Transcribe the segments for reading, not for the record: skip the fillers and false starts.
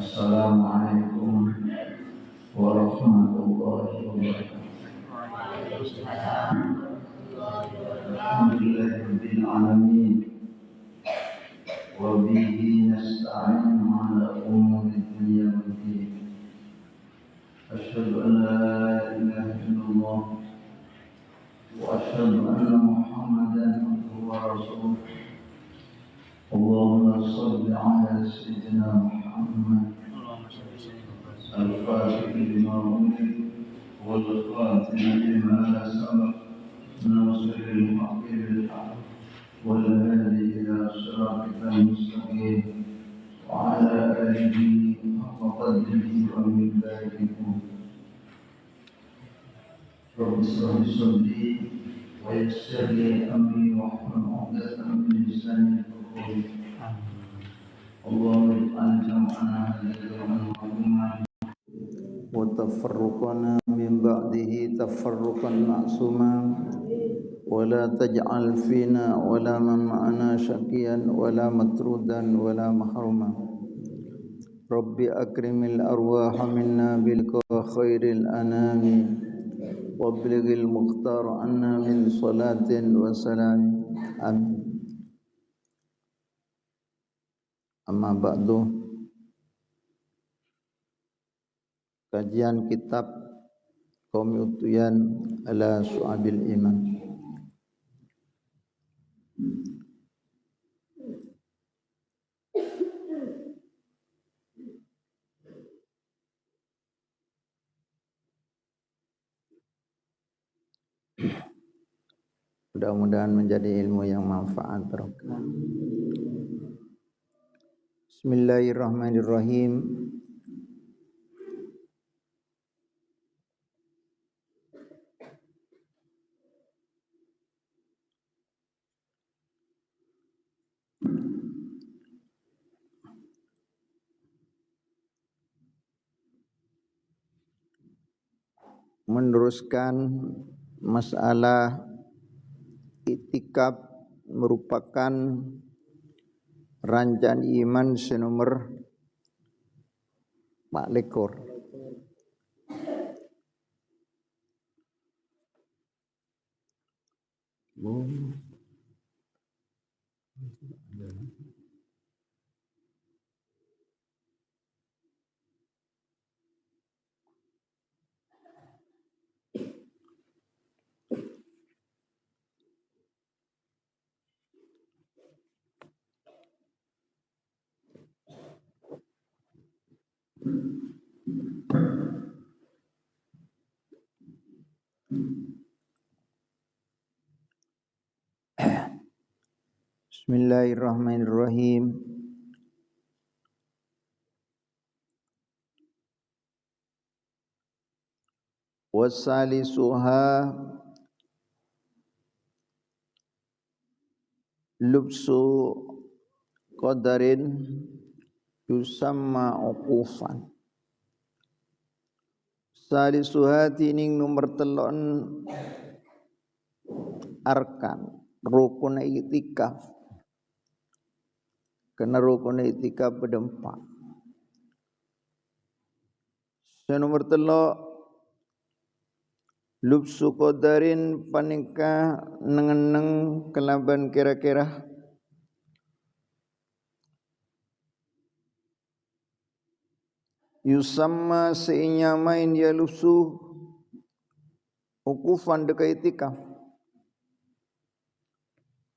Assalamualaikum warahmatullahi wabarakatuh. Alhamdulillahirabbil alamin wa bihi nasta'in 'ala umuri dunya waddin. Asyhadu an la ilaha illallah wa asyhadu anna Muhammadan abduhu wa rasuluh. Allahumma shalli 'ala sayyidina Muhammad al-Fatih lima ughliq wal khatim lima sabaq ناصر الحق بالحق والهادي إلى صراطك المستقيم وعلى آله حق قدره ومقداره رب اشرح لي صدري ويسر لي أمري واحلل عقدة من لساني يفقهوا قولي اللهم اجعل جمعنا هذا جمعا مرحوما وتفرقنا من بعده تفرقا معصوما ولا تجعل فينا ولا من معنا شقيا ولا مطرودا ولا محروما رب أكرم الأرواح منا بلقاء خير الأنام وابلغ المختار عنا من صلاة وسلام آمين. أما بعد, kajian kitab Qaumi Utuyan ala Su'abil Iman. Mudah-mudahan menjadi ilmu yang manfaat barokah. Bismillahirrahmanirrahim. Meneruskan masalah itikaf merupakan rangkaian iman senomor 24. Bismillahirrahmanirrahim. Wasalisuha lubsu qadarin yusamma uqufan. Salisuha tining nomor telon arkan rukun itikaf. Kena rukun itikaf berdempak. Nomor telok lubsu qadarin panika nengeneng kelaban kira-kira yusamma seinyamain ya lubsu ukufan deka itikaf.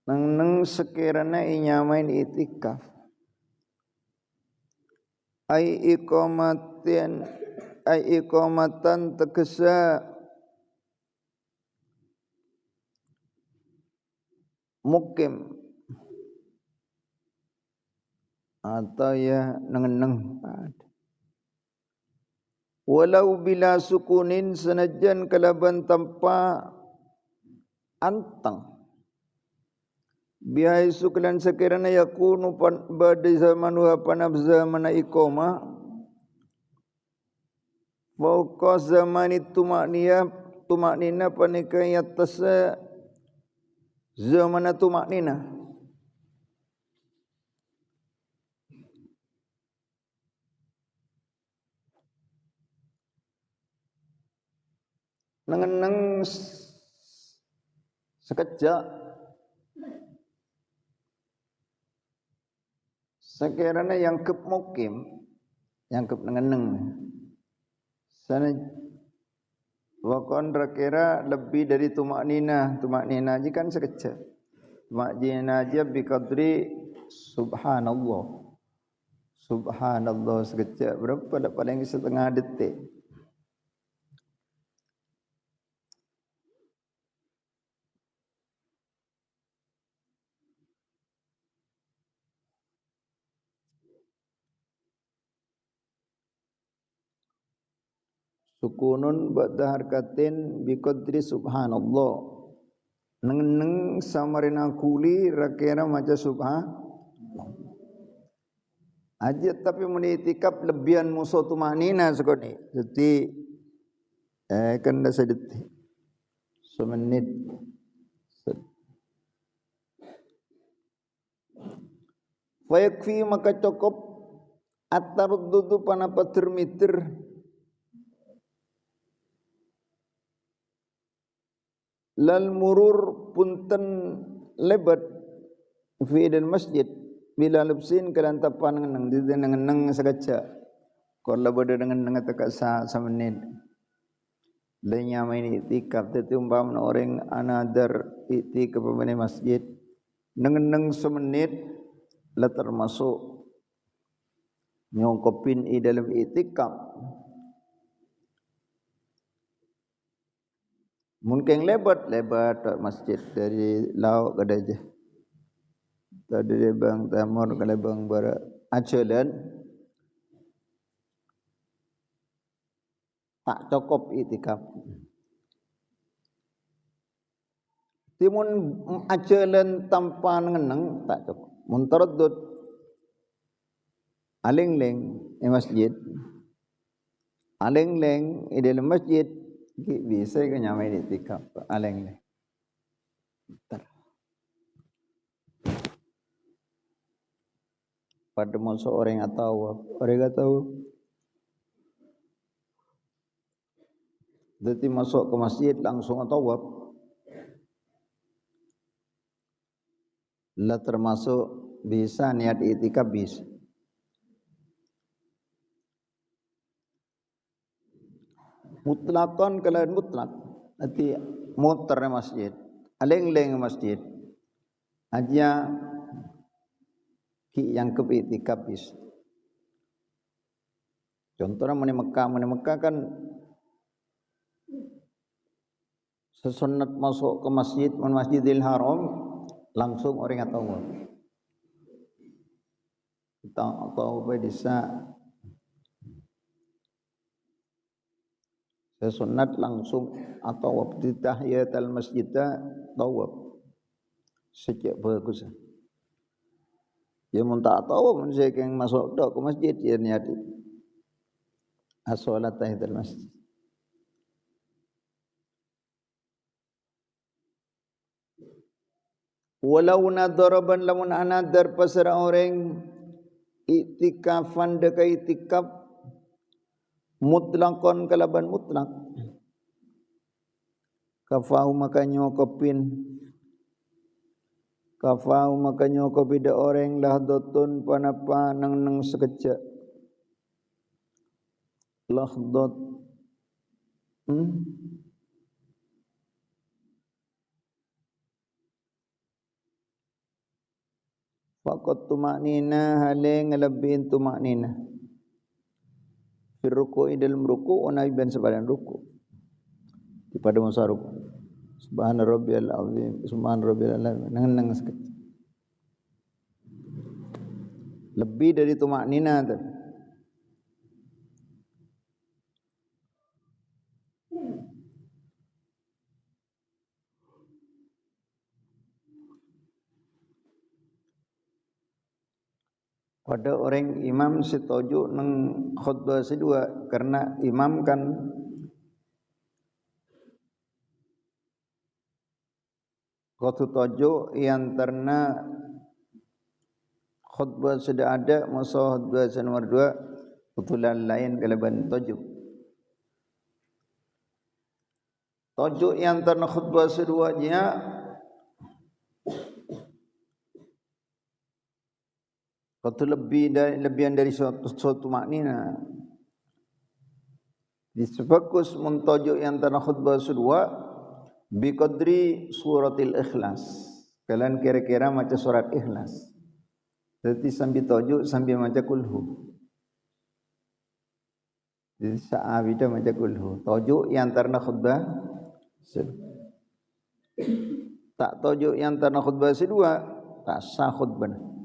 Neng sekiranya inyamain itikaf ai iqamatan tegesa mukim atau ya nengeneng. Walau bila sukunin senajan kalaban tanpa antang. Bihai sukulan sekiranya yakunu pada zaman panabza mana ikoma. Fauqa zamani tumaknina panikah atas zaman tumaknina. Nengeneng sekejap sekiranya yang kep mukim, yang kep nengeneng sana wakon rakira lebih dari tumak nina aja kan sekejap. Tumak nina aja biqadri subhanallah sekejap berapa paling setengah detik. Sukunun ba'da harkatin biqadri subhanallah. Neng samarina kuli rakira maca subhan. Aja tapi menitikap lebihan musuh tumanina sekali. Jadi kan dah sedetik. Semenit. Fayakfi maka cukup at-taruddudu panapa termitir lal murur punten lebat fi dan masjid bila lubsin kelan tapan nang sakaca kalau beda dengan tekak sa menit lenya main itikaf tetapi umpama orang anadar itikaf pemene masjid nang semenit la termasuk nyongkopin i dalam itikaf. Mungkin lebat masjid dari lauk ke aja. Tadi bang tamur kalau bang bara ajalan tak cukup itikaf. Timun ajalan tanpa ngeneng tak cukup. Muntaraddud aling-ling di masjid. Aling-ling di dalam masjid bisa ke nyamai itikaf aling-ling. Pada masa orang yang tahu jadi masuk ke masjid langsung tawaf lah termasuk bisa niat itikaf bisa. Mutlakon kalian mutlak nanti muter masjid aling-ling masjid aja yang ke itikaf bisa. Contohnya meni Mekah kan sesunat masuk ke masjid Masjidil Haram langsung orang atau kita tahu bisa sesunat langsung atau waktu tahiyatul masjid tawaf sejak bagus. Ya mun tak tahu mun saya yang masuk ke masjid ya niati as-salat tahiyatul masjid. Walau nadaraban lamun anadar pasara orang itikafan dekai itikaf mutlakon kalaban mutlak kafau maka nyokopin da orang lahdotun panapa nang sekejap lahdot faqat tumaknina hale ngelebihin tumaknina fi ruku'i dalam ruku' wa nabi sebadan ruku' pada masa ruku' subhana rabbiyal azim subhana rabbiyal azim nang sekejap Lebih dari tumak nina tadi. Pada orang imam setuju nang khutbah sedua karena imam kan khutbah tojo yang terna khutbah sudah ada masa khutbah nomor 2 betulan lain kelebihan tojo. Tojo yang terna khutbah seduanya Kau lebihan dari suatu maknina. Disebagus muntajuk yang tanah khutbah kedua biqadri suratil ikhlas. Kalian kira-kira macam surat ikhlas. Jadi sambil tajuk sambil macam kulhu. Jadi sa'abida macam kulhu. Tajuk yang tanah khutbah tak tajuk yang tanah khutbah kedua tak sah khutbah.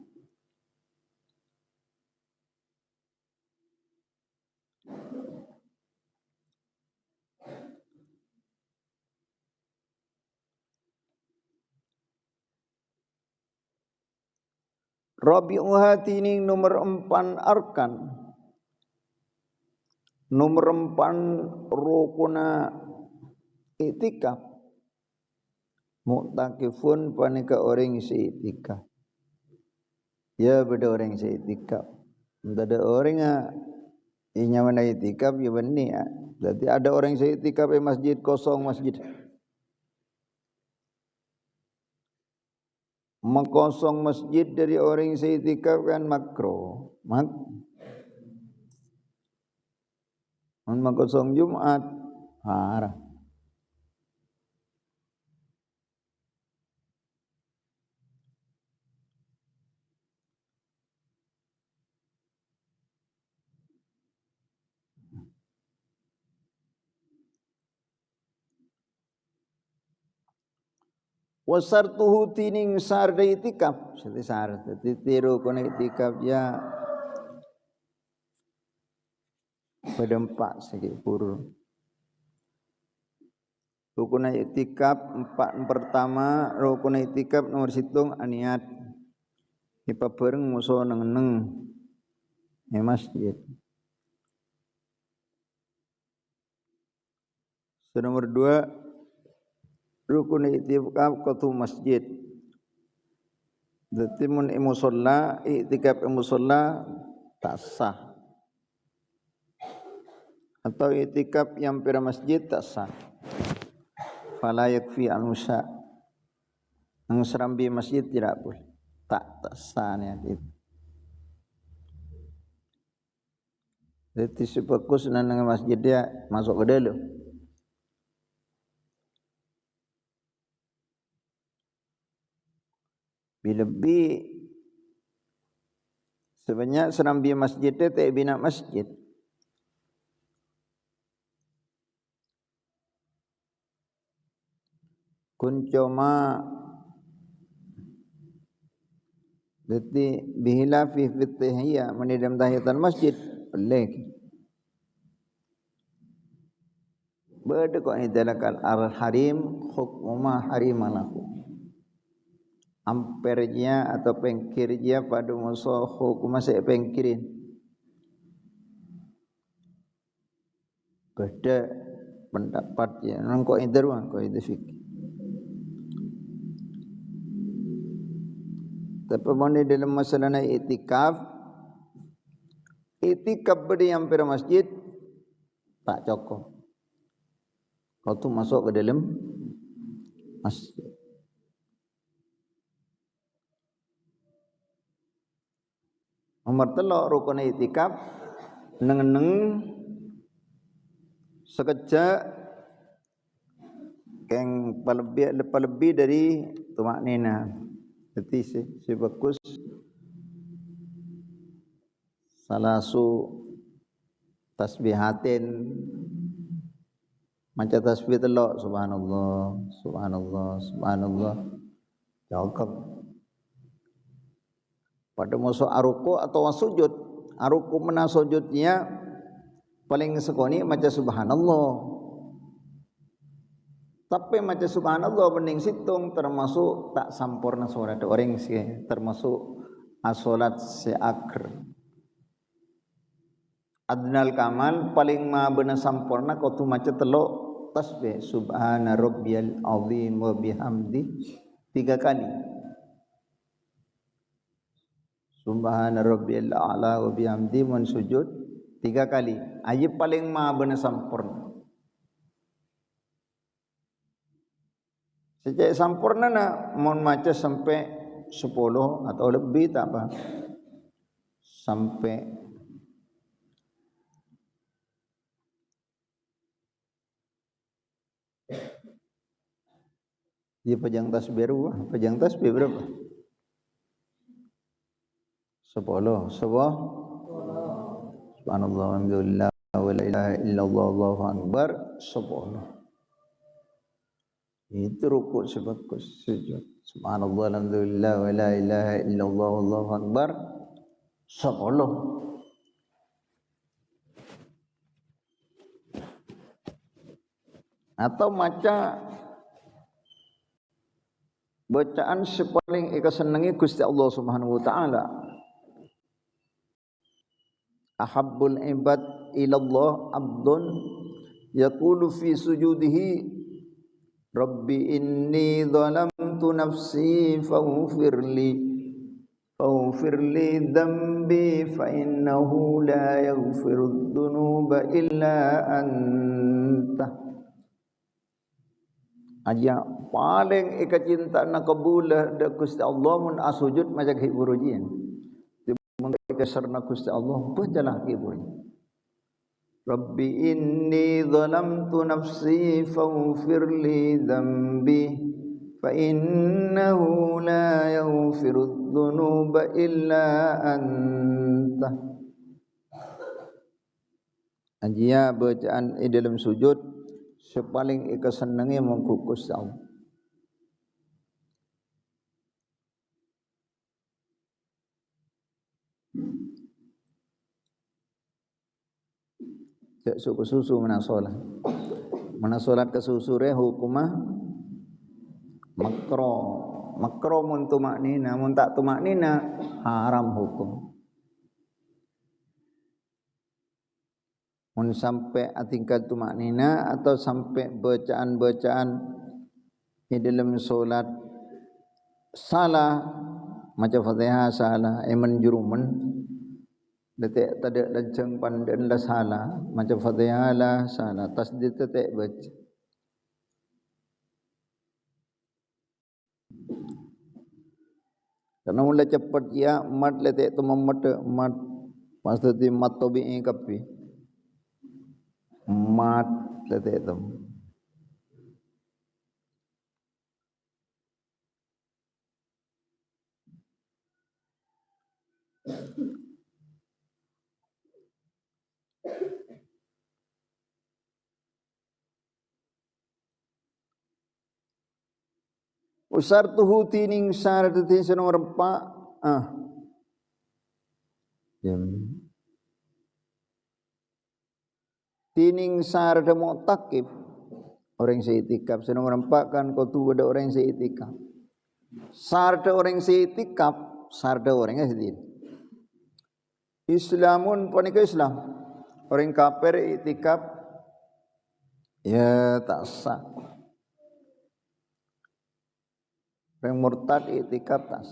Rabi'uha tining nomor 4 arkan. Nomor 4 rukuna iktikaf. Mu'takifun panika orang isi iktikaf. Ya beda orang isi iktikaf. Tidak ada orang yang mana iktikaf ya benih ya. Berarti ada orang isi iktikaf di masjid kosong masjid. Mengkosong masjid dari orang yang seitikaf kan makro. Mengkosong Jumat haram. Wasartuhu tining sarda itikaf. Jadi sarda. Tiru kena itikaf ya. Berdempak sikit pur. Rukun itikaf 4 pertama. Rukun itikaf nomor situng aniat. Ipa bareng musuh neng-neng. Di masjid. Nomor 2. Rukun itikaf qatu masjid. Dadi mun musalla itikaf musalla tak sah. Atau itikaf yang pada masjid tak sah. Fala yakfi al-musa. Ang serambi masjid tidak boleh. Tak sah niat itu. Jadi sebagus nang masjid dia masuk ke dalam. Lebih sebanyak serambi masjid itu tak bina masjid. Kuncoma jadi bihila fi fitihiyah menidam tahiyatan masjid boleh. Beda kok ini dalakal al-harim hukmuma harimalahu. Ampernya atau pengkirnya pada musuh hukum masih pengkirin. Beda pendapatnya. Nangkok interwan kok itu fikih. Tapi mana dalam masalah itikaf beri yang pada masjid tak cukup. Kau tu masuk ke dalam masjid. Nomor 3 rukun itikaf neng sekejap keng lebih dari tumak nina. Jadi si bagus salasu tasbihatin macam tasbih telok subhanallah subhanallah subhanallah cukup pada masa aruku atau sujud. Aruku mana sujudnya paling sekoni maca subhanallah. Tapi maca subhanallah bening situng termasuk tak sampurna salat orang sih, termasuk asolat seakr. Adnal kamal paling ma beuna sampurna kudu maca teluk tasbih subhana rabbiyal azim wa bihamdi 3 kali. Subhana rabbiyal a'la wa bihamdi mun sujud 3 kali. Aje paling ma beuna sampurna. Sejak sampurna na mun maca sampai 10 atau lebih tak apa. Sampai dia pejang tasbih berapa? 10. Subhanallah walhamdulillah wa la ilaha illallah wallahu akbar 10. Itu rukuk sebagus sujud. Subhanallah walhamdulillah wa la ilaha illallah wallahu akbar 10. Atau maca bacaan sepaling ika senengi Gusti Allah Subhanahu wa taala. Ahabbul ibad ilallah abdun yaqulu fi sujudihi rabbi inni zalamtu nafsi faghfirli dhanbi fa innahu la yaghfiru dhunuba illa anta. Aja paling ika cinta na kabulah da Gusti Allah mun asujud macam hiburujian. Mun ika sarna Gusti Allah bacalah hiburujian. Rabbi inni zalamtu nafsi faghfir li dhanbi fa innahu la yaghfiru dhunuba illa anta. Ajia bacaan dalam sujud sepaling ika senengi mengkukus Allah. Cek suku susu mana solat ke susure hukumah makro mun tumaknina mun tak tumaknina haram hukum. Mun sampai tingkat tumaknina atau sampai bacaan-bacaan di dalam solat salah macam Fatihah salah menjurumen detik tadak lancang pandan lah salah macam Fatihah lah salah tasdid detik baca karena mula cepat ya mat letik tu mat pasti mat tabi'i kapi mat letik tu usar tuhu tining sar tin senong rempa tining sar de mu'takib orang seitikaf senong rempa kan kau tu ada orang seitikaf sar de orang seitikaf sar de orang sedih Islamun panika Islam orang kafir itikaf ya tak sah. Orang murtad itikaf tas.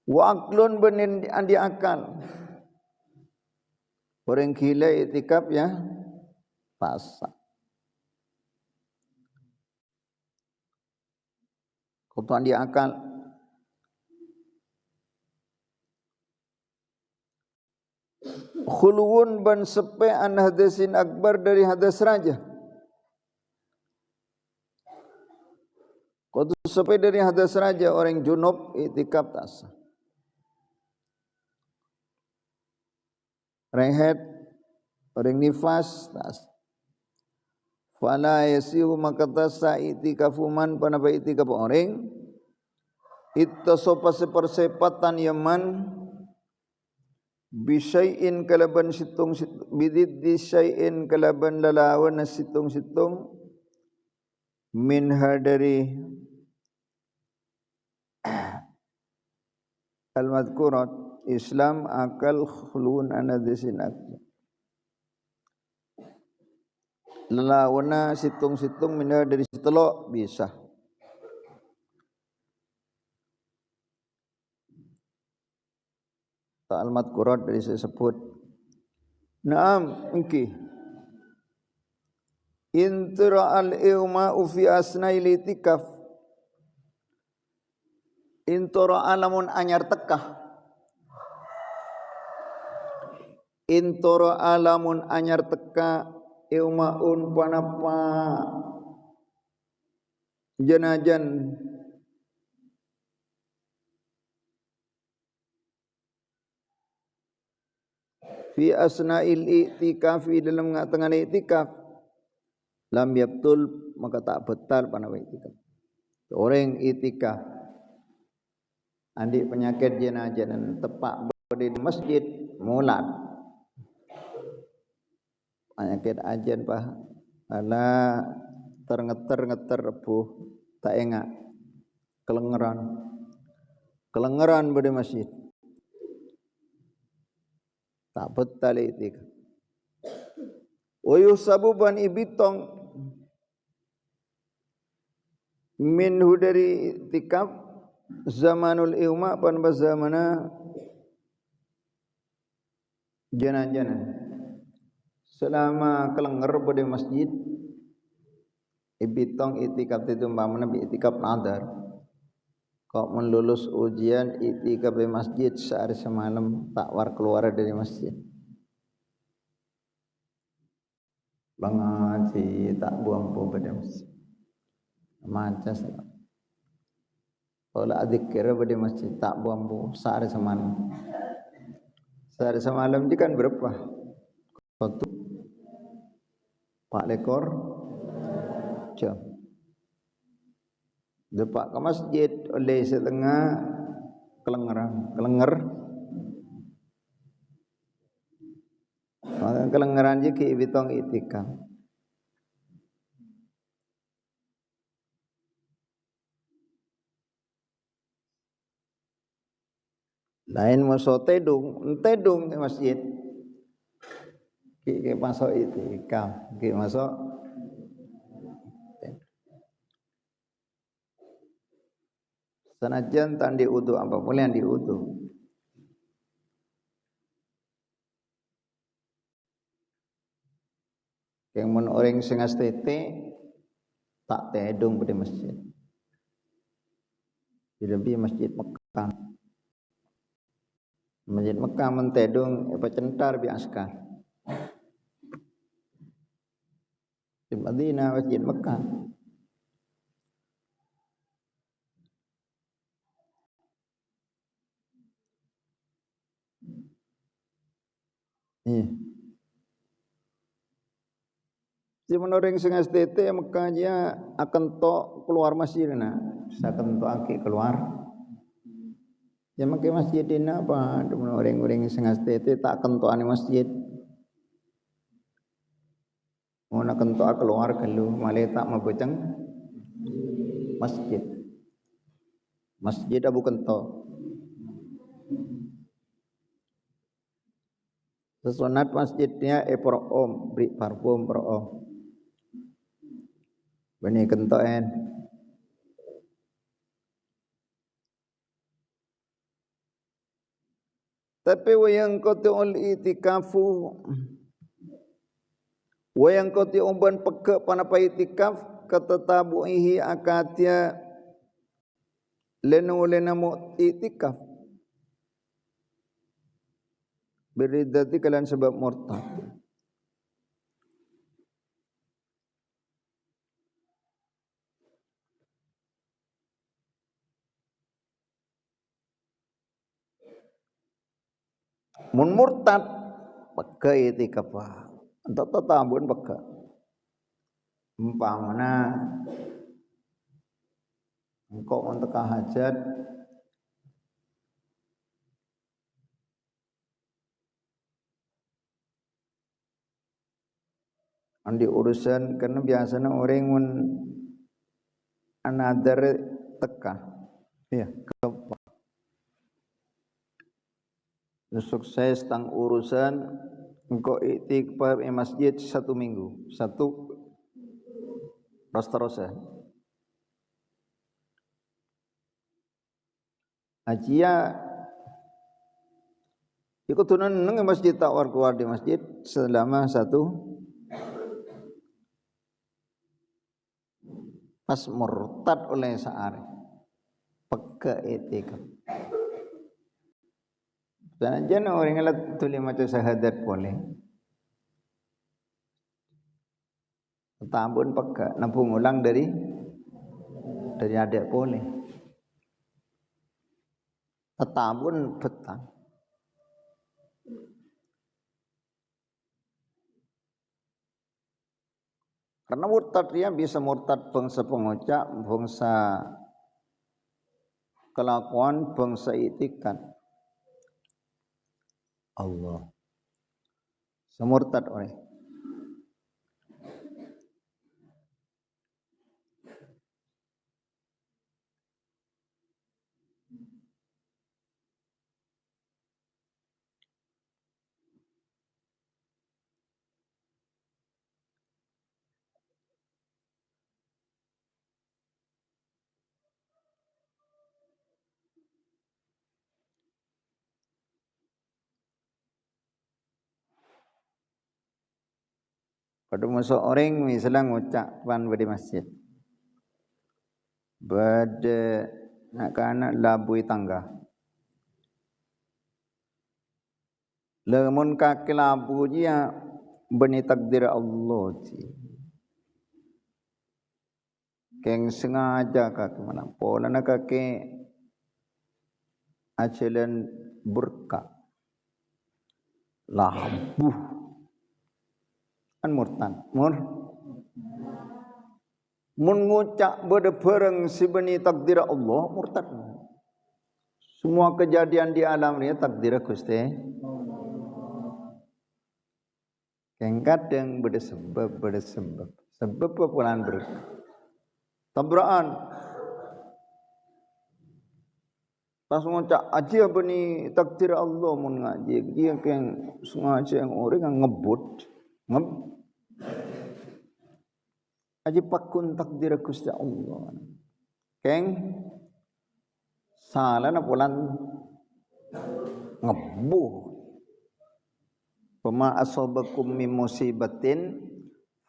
Wa aklun benin andi akal. Orang gila itikaf ya tas. Kau andi akal. Khuluun ban sepe an hadasin akbar dari hadas raja. Kau sepe dari hadas raja orang junub itikaf tas. Orang haid, orang nifas tas. Fala yasihu maka tasa itikafu man panapa itikaf orang ittasopa sepersepatan yaman bisyai'in kalaban situng bidid disyai'in kalaban lalawan na situng minha dari al-madhkurat Islam akal khulun anadisin akal lalawan na situng minha dari situlo bisa al-madhkurat dari sebut naam engki intira al-iwma'u fi asnail itikaf intira alamun anyar tekah intira alamun anyar teka iwma'un panapa janajan fi asnail i'tikaf dalam tengah i'tikaf lam yabtul maka tak betal panapa i'tikaf orang i'tikaf andi penyakit jenajan tepak di masjid mulat penyakit ajen pah ala ngeter rebuh tak engak kelengeran pada masjid tak betal i'tikaf wa yusabu ban ibitong minhu dari i'tikaf zamanul iwma pan bazamana janan selama kelenger pada masjid ibitong i'tikaf itu umpamana bi i'tikaf nadar kok melulus ujian i'tikaf di masjid sehari semalam tak war keluar dari masjid banget sih tak buang pun pada masjid macam kalau adzikir pada masjid tak buang pun sehari semalam itu kan berapa satu 4 lekor jam depak ke masjid oleh setengah kelengeran je ki bitong i'tikaf lain masuk tedung di masjid ki masuk i'tikaf ki masuk sanajan tak diudu apa boleh yang diudu yang mun orang sing astete tak tedung pada masjid lebih masjid Mekah mentedung apa centar bi askar di Madinah masjid Mekah si menoreng sing STT Mekah dia akan tok keluar masjid na saken tok aki keluar ya make masjid dina apa menoreng sing STT tak kentoane masjid mau nak kentok keluar kelu male tak mabeceng masjid abu kentok sesunat masjidnya proom beri parfum proom bani kentoen tapi wayang qati'ul itikafu wayang qati'u ban peke panapa itikaf katatabuhi akatia lenu mu itikaf beridati kalian sebab murtad mun murtad peke itikaf entah tambun peke umpamana engkau untuk hajat andi urusan karena biasanya orang mun another teka ya sukses tang urusan engkau iktikaf di masjid 1 minggu satu terus ajia ikut tunan nang masjid tak war keluar di masjid selama 1 pas murtad oleh sehari peka iktikaf dan aja orang ngelat tulis macam syahadat boleh tambun peka nampung ulang dari adik boleh tambun petang karena murtad dia bisa murtad bangsa pengucap, bangsa kelakuan, bangsa itikad. Allah. Semurtad oleh. Pada masa orang misalnya ngucapkan di masjid. Bada nak anak labui tangga. Lamun kaki labu dia beni takdir Allah ji. Keng sengaja kaki mana pola nak kaki ajalan berkah. Labuh. Kan murtad mun ngucap bereng sibeni takdir Allah murtad semua kejadian di alam ini takdir Gusti keng kadang beda sebab pepulaan tabraan pas ngucap aja beni takdir Allah mun ngaji dia keng sengaja yang orang ngebut aji pakun takdir Gusti Allah. Keng salah na pulan ngebuh. Pema asabakum min musibatin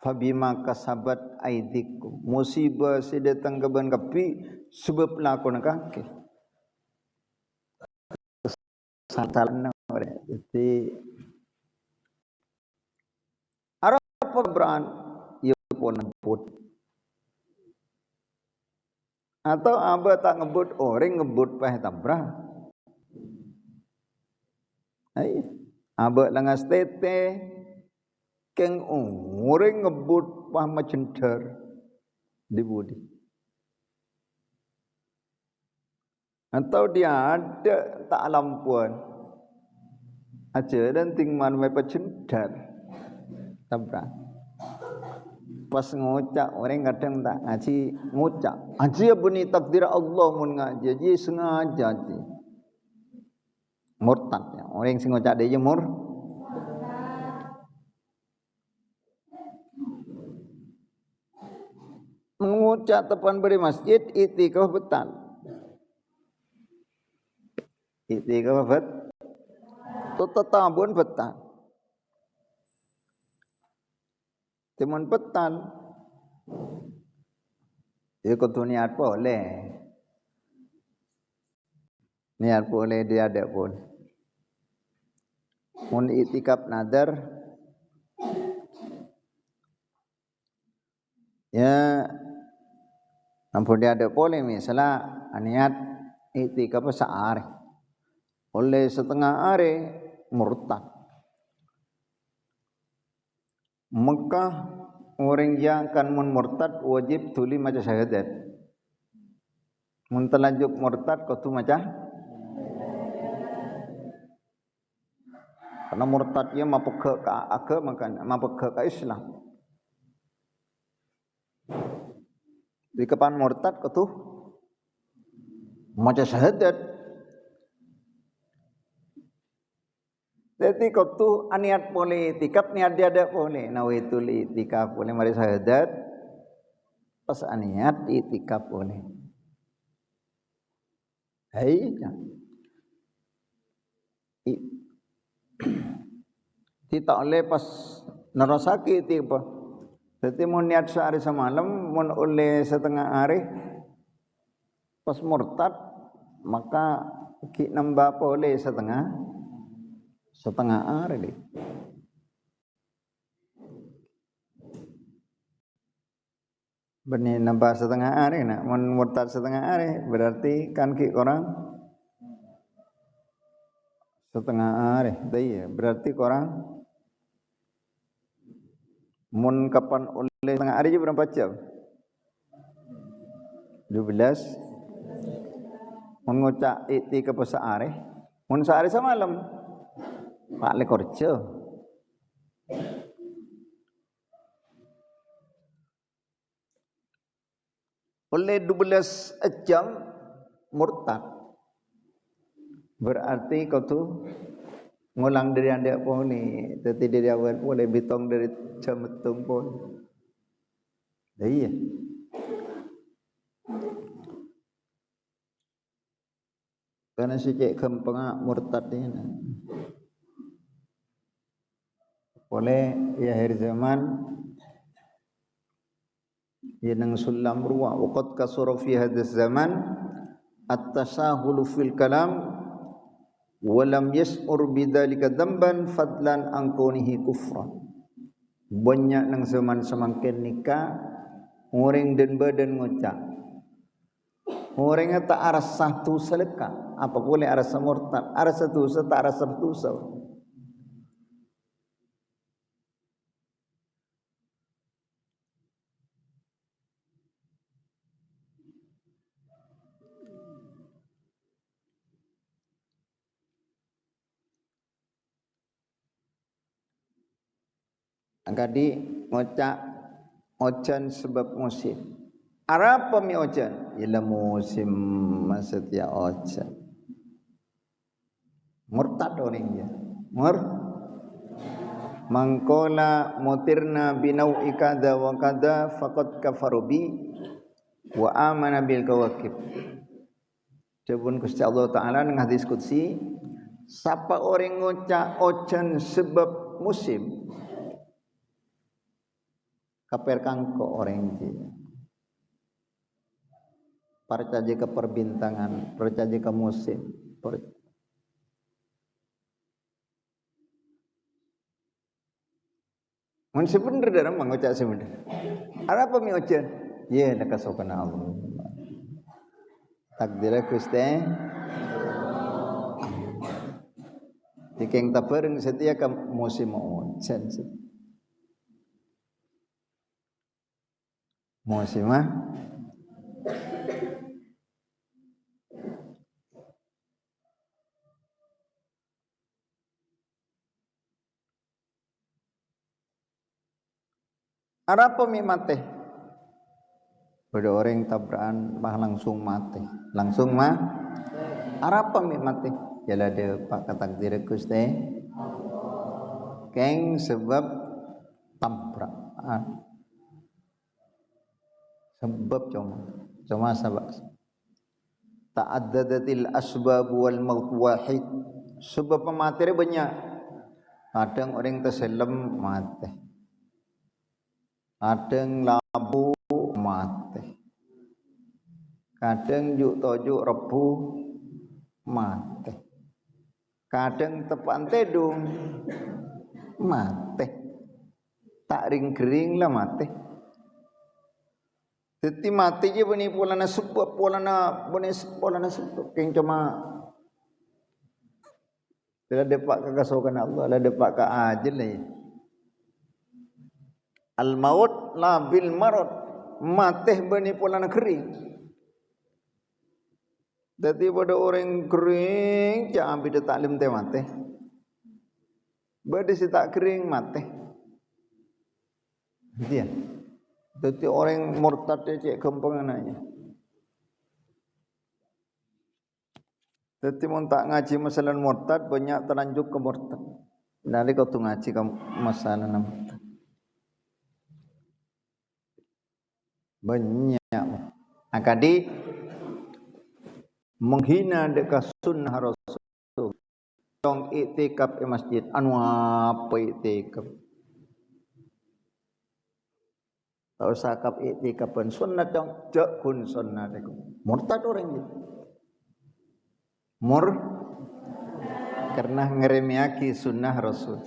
fabima kasabat aidikum. Musibah sedatang keban kapi sebab lakon kaki. Satalna ore. Jadi apa beran pun ngebut atau aba tak ngebut orang ngebut pah tabrah ai aba langas tete keng orang ngebut pah macender di budi atau dia ada tak lampuan aja dan tingman mai pacender tabrah pas ngucap orang kadang tak ngaji ngucap aji beni takdir Allah mun ngaji aji sengaja aji murtad ya orang sing ngucap dia mengucap tepan beri masjid itikaf betal itikaf tetambun betal teman petan dia kudu niat boleh dia ada pun mun itikaf nadar ya ampun dia ada boleh misalnya niat itikaf sehari oleh setengah hari murtad Mekah orang yang akan murtad wajib tuli maca syahadat. Mun terlanjut murtad kudu maca karena murtadnya mapek ke agama kan mapek ke Islam. Di kapan murtad kau tuh maca syahadat. Jadi kau tuh niat boleh itikaf, niat dia ada boleh. Nawaitul itikaf boleh mari syahadat. Pas niat itikaf boleh. Hai. Tidak oleh pas narasaki itikaf. Jadi mau niat sehari semalam, mau oleh setengah hari, pas murtad maka ki nambah boleh setengah hari. Benih nambah setengah hari, nak mau murtad setengah hari, berarti kan ki orang setengah hari, iya berarti orang mun kapan oleh setengah hari je berapa jam? 12. Mun ngucak itikaf sehari, mun sehari semalam. Pak le kerja. Oleh 12 jam murtad. Berarti kau tu ngulang dari anda pun ni, tetapi dari awal pun boleh bitong dari jam betung pun. Iya. Karena si cek kempengak murtad ni. Boleh ya akhir zaman ya nang sulam ruwa waqad kasura fi hadzal zaman at-tasahul fil kalam wa lam yas'ur bidzalika dzamban fadlan an kaunihi kufran. Banyak nang zaman semangkin nikah orang dan badan ngocak. Orang tak arasa tu seleka, apa boleh arasa murtad, arasa tu tak arasa tu Angkadi ngocak ojan sebab musim. Apa mi ojan? Ialah musim maksudnya ojan. Murtad orang dia. Mangkola mutirna binau'i kada wa kada faqad kafaru bi wa amana bil kawakib. Jabun Gusti Allah Taala nang hadis qudsi, siapa orang ngocak ojan sebab musim kaper kangko orang dia. Percaya ke perbintangan, percaya ke musim. Mun sebenar dalam mengucap sebenar. Apa mi ojan? Ya nak kasokan Allah. Takdir Gusti. Dikeng tapereng setia ke musim ojan. Musim Apa mi mati? Pada orang tabrakan mah langsung mati. Langsung mah. Apa mi mati? Jala de pak takdir Gusti. Keng sebab tabrakan. Sebab cuma sebab. Ta'addadatil asbab wal maut wahid. Sebab pemateri banyak. Kadang orang terselam mati. Kadang labu mati. Kadang juk tojuk rebu mati. Kadang tepan tedung mati. Tak ring-kering lah mati. Jadi mati je bani polana sebab polana sebab yang cuma dia dapat kekasukan Allah, dia dapat ke ajal ni. Al maut la bil marad, mati bani polana kering. Jadi pada orang kering jangan ambil taklim teh mati. Bade si tak kering mati. Dia. Jadi orang murtad dia cek gampang anaknya. Jadi mun tak ngaji masalah murtad banyak terlanjut ke murtad. Dari kau tu ngaji ke masalah murtad. Banyak. Akadi menghina dekat sunnah Rasul. Tong iktikaf di masjid anu apa iktikaf? Tak usah kap iktikaf pun sunnah dong, jakun sunnah deku. Murtad orang gitu. Karena ngeremiaki sunnah Rasul.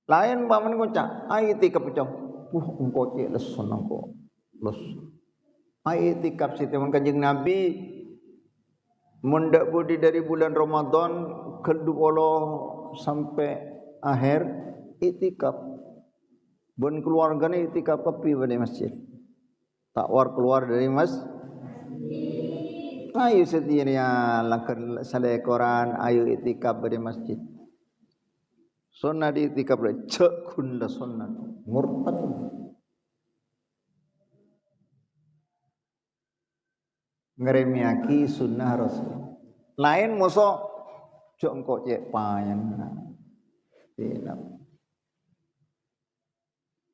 Lain paman kocak, iktikaf pecong. Engkau cek les sunnah kok. Les. Iktikaf situ Kanjeng Nabi mendak budi dari bulan Ramadan kedua sampai akhir iktikaf. Bun keluarganya iktikaf api pada masjid. Tak war keluar dari masjid. Ayo setianya langkar saleh Quran, ayo iktikaf pada masjid. Sunnah di iktikaf pada cekun la sunnah. Murtad. Ngeremiaki sunnah Rasul. Lain musuh jongkok cek payang. Tidak.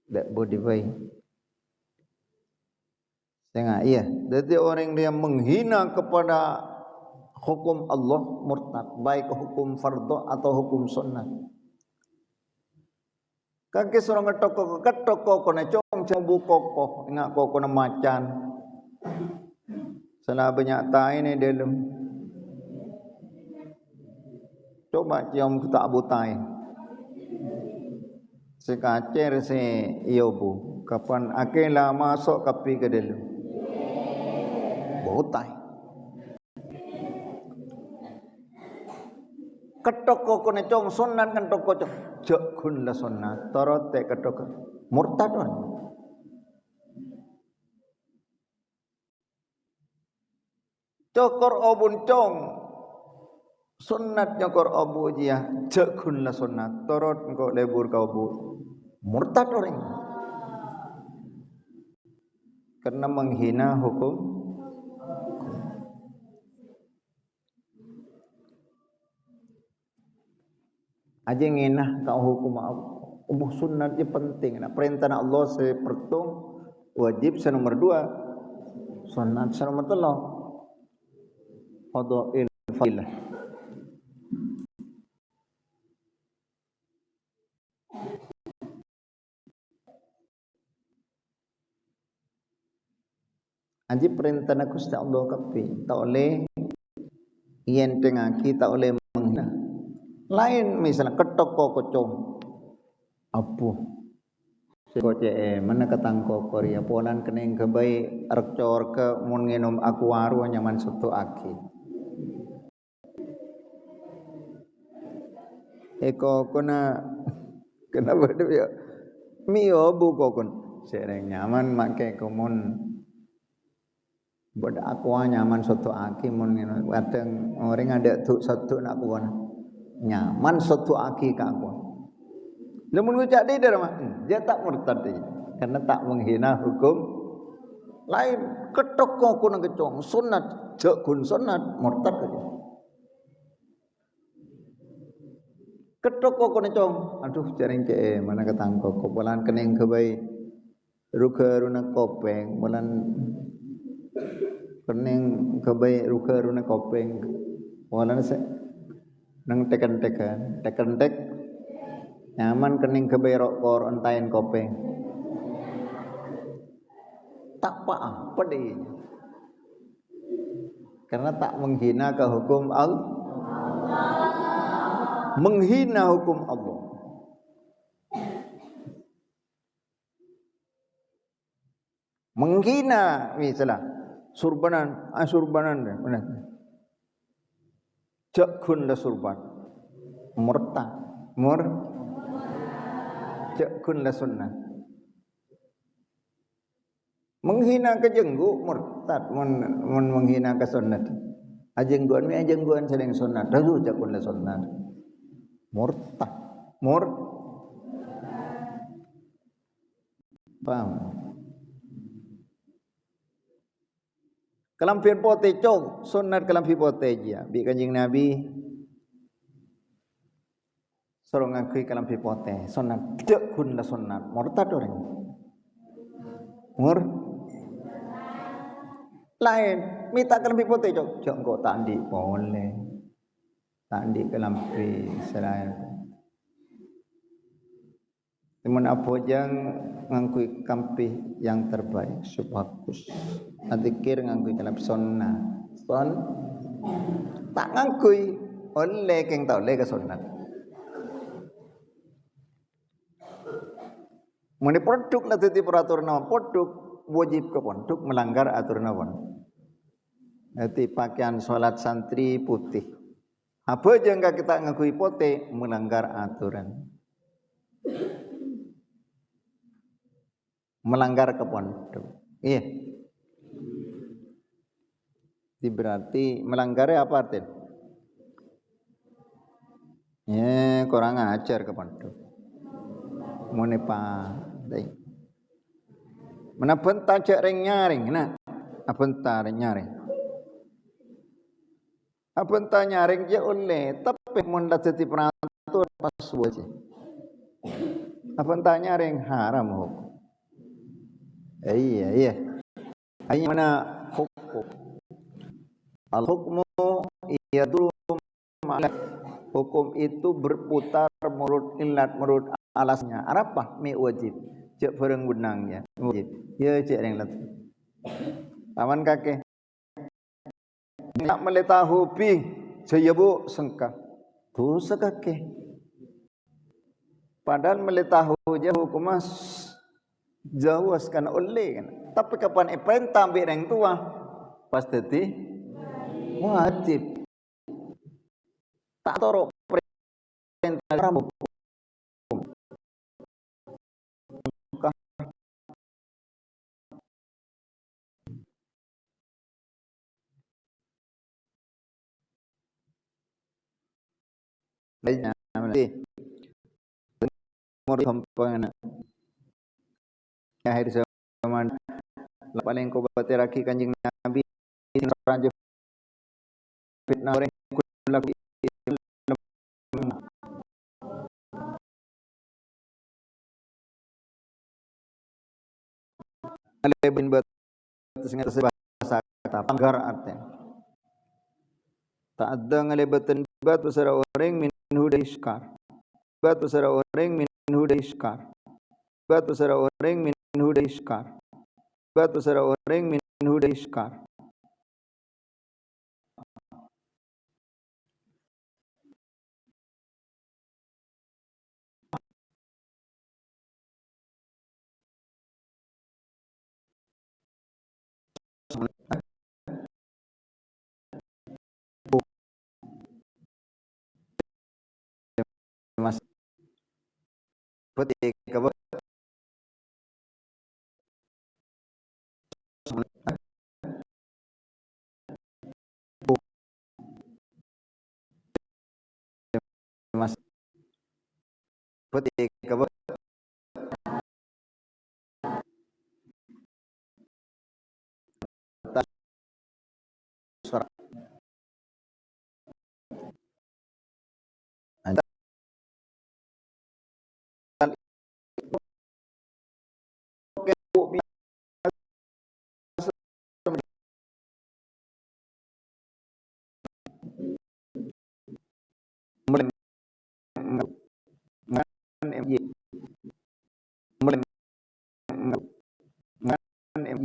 Tak boleh baik. Tengah iya. Jadi orang yang menghina kepada hukum Allah murtad, baik hukum fardu atau hukum sunnah. Kaki seorang ketoko kena cong cembu kokoh, ingat kokoh na macan. Salah banyak tai ni dalam. Coba cium tak butai. Sekacer se iyo bu, kapan akela masuk kapi ke dalam. Butai. Ketoko kena cong sunat kan toko cong jakun la sunat tarot te ketoko murtad on. Cokor obun cong sunat nyokor obu dia jakun la sunat tarot engkau lebur kau bu murtad orang. Karena menghina hukum. Aja ngenah kau hukum Allah sunat je penting. Nah, perintah Allah sepertung wajib nomor 2. Sunat nomor 3. Qada'il fadilah. Aja perintah Gusti Allah kapi tak oleh yen tengaki tak oleh menghina. Lain misalnya ketoko kocong apa koce mana ketangko korea polan kening kebai rekcor ke mun nginum aku waru nyaman soto aki eko kena kenapa dia mio bu kokon sereng nyaman make komun buat aku nyaman soto aki mun nginum kadang orang ada tu satu nak kuan nyaman soto aki ka aku. Lamun ngucap dia dah dia tak murtad dia karena tak menghina hukum lain ketoko kuna kecong sunat jakun sunat murtad dia. Ketoko kuna cong aduh jaring ke mana ketangkok kopalan kening kebai ruga runa kopeng bulan kening kebai ruga runa kopeng bulan se nang tekan nyaman kening keberok kor entayin kopeng tak apa deh karena tak menghina ke hukum Allah menghina hukum Allah menghina misalnya surbanan benar jakun la surban murtad jakun la sunnah menghina ke jenggu murtad menghina ke sunnah ajengguan sering sunnah dulu jakun la sunnah murtad Paham? Kelampir pote cong, sunat kelampir pote dia. Bi Kanjeng Nabi suruh ngakui kelampir pote, sunat. Dek kun la sunat. Murtad orang. Mur lain, minta kelampir pote cong. Cong kok tak di boleh. Tak di kelampir selain. Teman apa yang ngangkui kampih yang terbaik, bagus. Adzikir ngangkui dalam sunnah. Tak ngangkui oleh keng tak oleh ke sunnah. Muni produk lah tadi peraturan apa? Produk wajib ke produk melanggar aturan apa? Nanti pakaian solat santri putih. Apa aja enggak kita ngangkui putih melanggar aturan. Melanggar ke pondok. Iya. Berarti melanggarnya apa artinya? Ya, kurang ajar ke pondok. Mune pandai. Mana bentar cek ring nyaring, nah. Bentar nyaring. Bentar nyaring je oleh, tapi mun dah jadi peraturan pas wae. Bentar nyaring haram hukum. Iya. Hanya mana hukum. Al-hukmu yaduru ma'ala. Hukum itu berputar menurut ilat, menurut alasnya. Apa? Mi wajib. Cek bareng gunangnya. Wajib. Ya cek yang latu. Paman kakek. Nak meleta hobi. Saya bu sengkak. Dosa kakek. Padahal meleta hobi hukum mas. Jauh sekali oleh kan. Tapi kapan perintah ambil yang tua. Pasti wajib. Tak toro perintah ramu. Lainnya nanti umur kampangan akhir zaman paling ko bateraki Kanjeng Nabi raja fitnah orang kulak lebih batas bahasa kata panggar artinya tak ada ngelebatan bat besar orang min hudai iskar bat besar orang min hudai iskar bat besar orang min hudai iskar bat besar orang min hudai iskar mas putih kabar mas putih kabar suara mulai MJ mulai MJ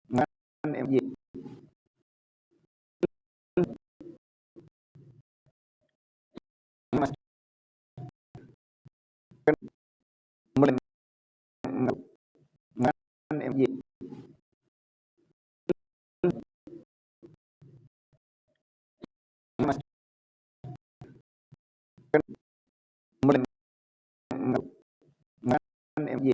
mulai MJ mas mulai MJ mas mulai MJ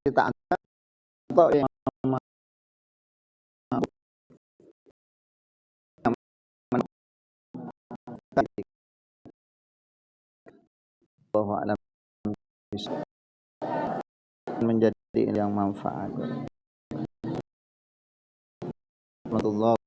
kita atau yang bahwa alam menjadi yang manfaat. Warahmatullahi